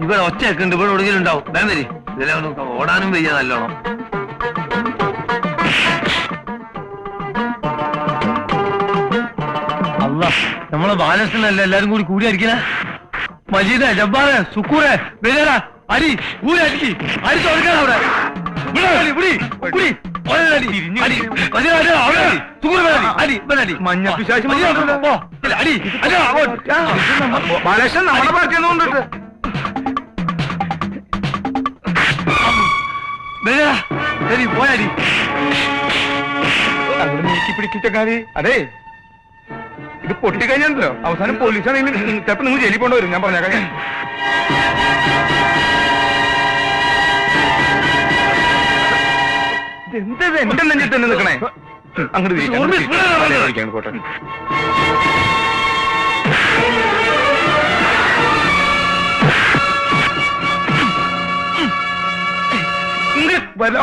ഇവിടെ ഒച്ചയൊക്കെ ഉണ്ട്, ഇവിടെ ഒടുങ്ങിലും ഉണ്ടാവും. വേം വരി, ഇതിലെ ഓടാനും വയ്യ നല്ലോണം. അല്ല, നമ്മളെ ബാലകൃഷ്ണനല്ലേ എല്ലാരും കൂടി കൂടിയായിരിക്കണ. മജീദ്, ജബ്ബാറ്, സുക്കൂറെ, വരിക, അരി കൂടി അടിക്കി അടിച്ചു കൊടുക്കണം. അവിടെ ബാലകൃഷ്ണൻ നമ്മുടെ പാർട്ടിയൊന്നും കൊണ്ടിട്ട് ശരി പോയാടി നീക്കി പിടിക്കിച്ച കാര്യം. അതെ, ഇത് പൊട്ടിക്കഴിഞ്ഞാണല്ലോ അവസാനം പോലീസാണെങ്കിൽ ചിലപ്പോ നിങ്ങൾ ജയിലിൽ പോകേണ്ടി വരും. ഞാൻ പറഞ്ഞേക്കാം. എന്തത് എന്റെ നെഞ്ചിൽ തന്നെ നിൽക്കണേ? അങ്ങോട്ട് പോട്ടെ.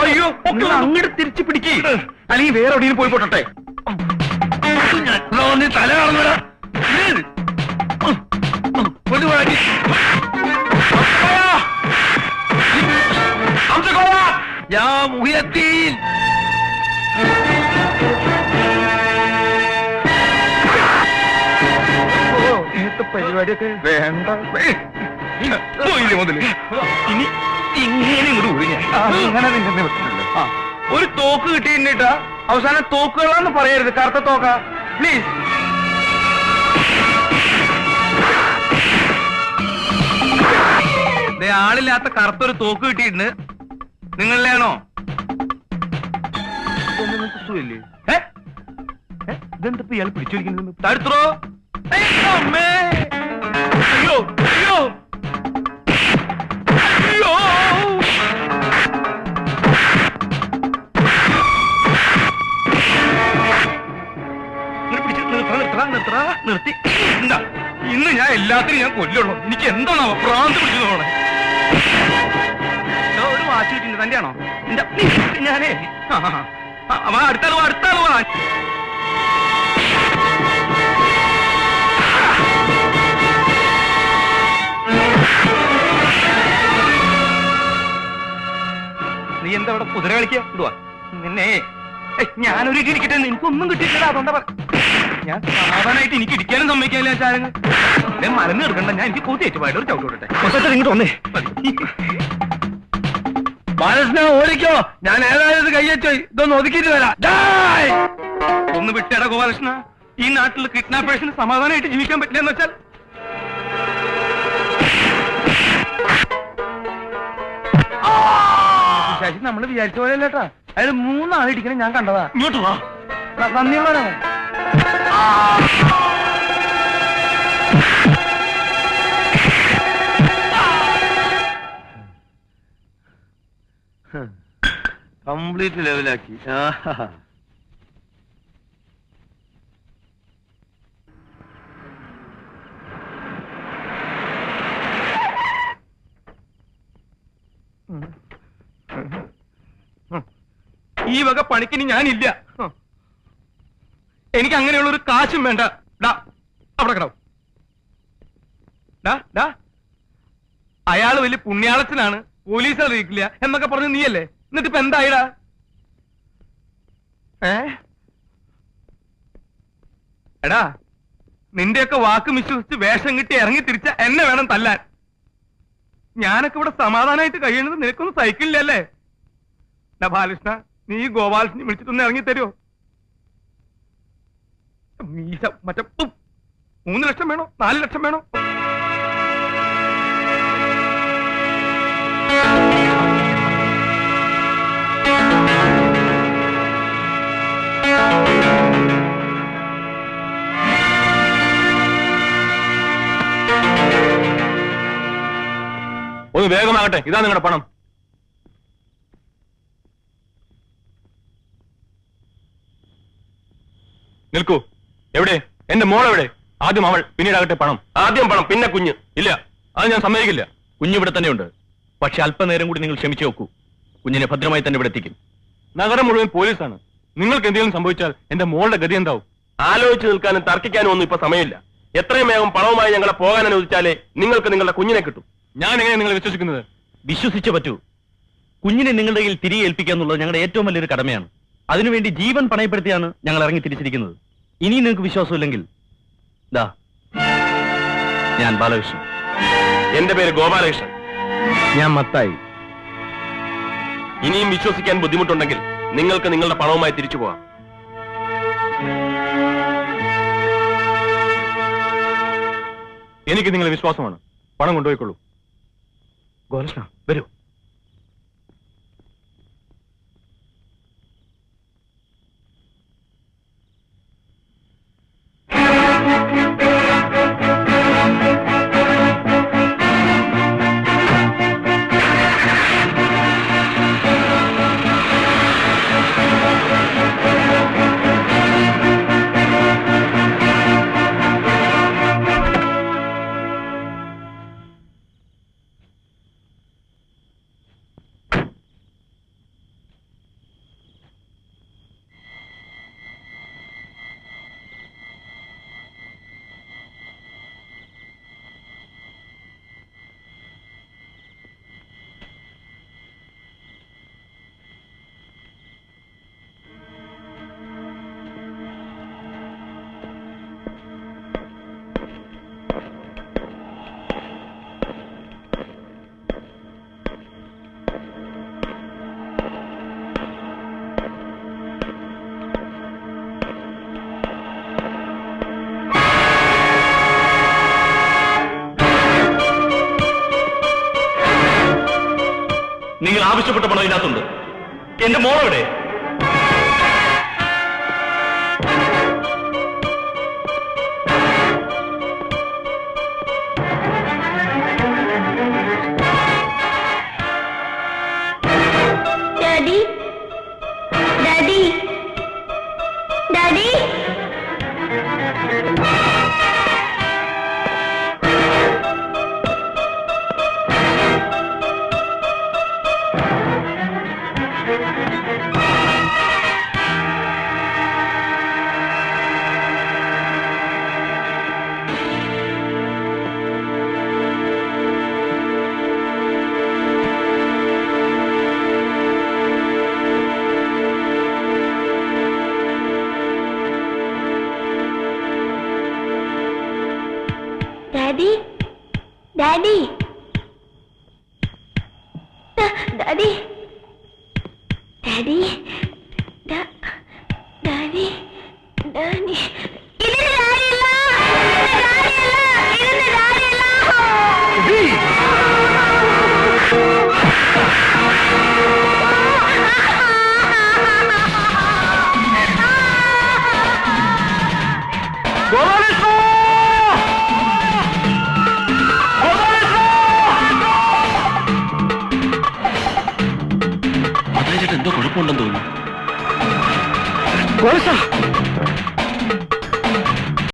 അയ്യോ, അങ്ങോട്ട് തിരിച്ചു പിടിക്കേ, അല്ലെങ്കിൽ വേറെ എവിടെയും പോയി പോട്ടെ. തല കാണുന്നടാ പരിപാടിയൊക്കെ വേണ്ട. മുതല് ഇനി ഇങ്ങനെ ഇങ്ങോട്ട് ഊരി ഞാൻ അങ്ങനെ നിന്നെ വിട്ടിട്ടുണ്ട്. ഒരു തോക്ക് കിട്ടിയിട്ടാ അവസാനം തോക്കുകളാന്ന് പറയരുത്. കറുത്ത തോക്ക പ്ലീസ്. ആളില്ലാത്ത കറുത്തൊരു തോക്ക് കിട്ടിയിട്ടുണ്ട്. നിങ്ങളിലാണോ? ഇതെന്താ ഇയാൾ പിടിച്ചോടിക്കുന്നത്? തടുത്തോ? അമ്മേ, അയ്യോ അയ്യോ അയ്യോ. നിർത്തി. എന്താ ഇന്ന് ഞാൻ എല്ലാത്തിനും ഞാൻ കൊല്ലുള്ളൂ. എനിക്ക് എന്താണോ പ്രാന്ത് പിടിച്ചു പോണേ. ഒരു വാച്ച് കിട്ടിണ്ട്. തന്റെ ആണോ? ഞാനേ അടുത്താള് അടുത്താള് വാ. നീ എന്താ ഇവിടെ കുതിര കളിക്കുക? ഇടുവാ നിന്നെ. ഞാനൊരു ഇരിക്കട്ടെ, എനിക്കൊന്നും കിട്ടിയിട്ടില്ല. അതുകൊണ്ടാ ഞാൻ സമാധാനമായിട്ട് എനിക്ക് ഇരിക്കാനും സമ്മതിക്കാനില്ല. ചാരങ്ങൾ മലന്ന് എടുക്കണ്ട. ഞാൻ എനിക്ക് കൂത്തിയേറ്റ് പോയിട്ട് ഒരു ചവിട്ട് വിടട്ടെ. ഇങ്ങോട്ട് വന്നേ. ബാലകൃഷ്ണ ഓടിക്കോ, ഞാൻ ഏതായത് കയ്യച്ചോ. ഇതൊന്ന് ഒതുക്കിയിട്ട് വരാം. ഒന്ന് വിട്ടേടാ ഗോപാലകൃഷ്ണ. ഈ നാട്ടിൽ കിഡ്നാപ്പേഴ്സിന് സമാധാനമായിട്ട് ജീവിക്കാൻ പറ്റില്ല എന്ന് വെച്ചാൽ ശശി നമ്മള് വിചാരിച്ച പോലെയല്ലേട്ടാ. അയാൾ 3 ആളിരിക്കണം. ഞാൻ കണ്ടതാ. ഇങ്ങോട്ട് വാ. നന്ദിയുള്ളവരാണ്. കംപ്ലീറ്റ് ലെവലാക്കി. ഈ വക പണിക്കിനി ഞാനില്ല. എനിക്ക് അങ്ങനെയുള്ള ഒരു കാശും വേണ്ട. അവിടെ കിടവും. അയാള് വലിയ പുണ്യാളത്തിനാണ്, പോലീസ് അറിയിക്കില്ല എന്നൊക്കെ പറഞ്ഞു നീയല്ലേ. എന്നിട്ട് ഇപ്പൊ എന്തായിടാ? എടാ, നിന്റെയൊക്കെ വാക്ക് വിശ്വസിച്ച് വേഷം കിട്ടി ഇറങ്ങി തിരിച്ച എന്നെ വേണം തല്ലാൻ. ഞാനൊക്കെ ഇവിടെ സമാധാനമായിട്ട് കഴിയുന്നത് നിനക്കൊന്നും സഹിക്കില്ലല്ലേ? ബാലകൃഷ്ണ, നീ ഗോപാലകൃഷ്ണനെ വിളിച്ചിട്ടൊന്ന് ഇറങ്ങി തരുമോ? മറ്റേ 3 ലക്ഷം വേണോ 4 ലക്ഷം വേണോ? ഒന്ന് വേഗമാകട്ടെ. ഇതാ നിങ്ങളുടെ പണം. നിൽക്കൂ. എവിടെ എന്റെ മോളെവിടെ? ആദ്യം അവൾ, പിന്നീടാകട്ടെ പണം. ആദ്യം പണം, പിന്നെ കുഞ്ഞ്. ഇല്ല, അത് ഞാൻ സമ്മതിക്കില്ല. കുഞ്ഞിവിടെ തന്നെയുണ്ട്. പക്ഷെ അല്പനേരം കൂടി നിങ്ങൾ ക്ഷമിച്ചു നോക്കൂ. കുഞ്ഞിനെ ഭദ്രമായി തന്നെ ഇവിടെ എത്തിക്കും. നഗരം മുഴുവൻ പോലീസാണ്. നിങ്ങൾക്ക് എന്തെങ്കിലും സംഭവിച്ചാൽ എന്റെ മോളുടെ ഗതി എന്താവും? ആലോചിച്ച് നിൽക്കാനും തർക്കിക്കാനും ഒന്നും ഇപ്പൊ സമയമില്ല. എത്രയും വേഗം പണവുമായി ഞങ്ങളെ പോകാൻ അനുവദിച്ചാലേ നിങ്ങൾക്ക് നിങ്ങളുടെ കുഞ്ഞിനെ കിട്ടും. ഞാൻ എങ്ങനെ നിങ്ങളെ വിശ്വസിക്കുന്നത്? വിശ്വസിച്ചേ പറ്റൂ. കുഞ്ഞിനെ നിങ്ങളുടെ കയ്യിൽ തിരികെ ഏൽപ്പിക്കുക എന്നുള്ളത് ഞങ്ങളുടെ ഏറ്റവും വലിയൊരു കടമയാണ്. അതിനുവേണ്ടി ജീവൻ പണയപ്പെടുത്തിയാണ് ഞങ്ങൾ ഇറങ്ങി തിരിച്ചിരിക്കുന്നത്. ഇനി നിങ്ങൾക്ക് വിശ്വാസമില്ലെങ്കിൽ ദാ, ഞാൻ ബാലകൃഷ്ണൻ. എന്റെ പേര് ഗോപാലകൃഷ്ണൻ. ഞാൻ മത്തായി. ഇനിയും വിശ്വസിക്കാൻ ബുദ്ധിമുട്ടുണ്ടെങ്കിൽ നിങ്ങൾക്ക് നിങ്ങളുടെ പണവുമായി തിരിച്ചു പോകാം. എനിക്ക് നിങ്ങളെ വിശ്വാസമാണ്. പണം കൊണ്ടുപോയിക്കൊള്ളൂ. ഗോപാലകൃഷ്ണ, വരൂ. നിങ്ങൾ ആവശ്യപ്പെട്ട പണം ഇതിനകത്തുണ്ട്. എന്റെ മോളെവിടെ? Daddy, daddy, daddy. Daddy, Daddy, Daddy, Daddy, Daddy, Daddy. ഇതിന് കാര്യമില്ല, ഇതിന് കാര്യമില്ല. എന്തോ കുഴപ്പമുണ്ടെന്ന് തോന്നുന്നു.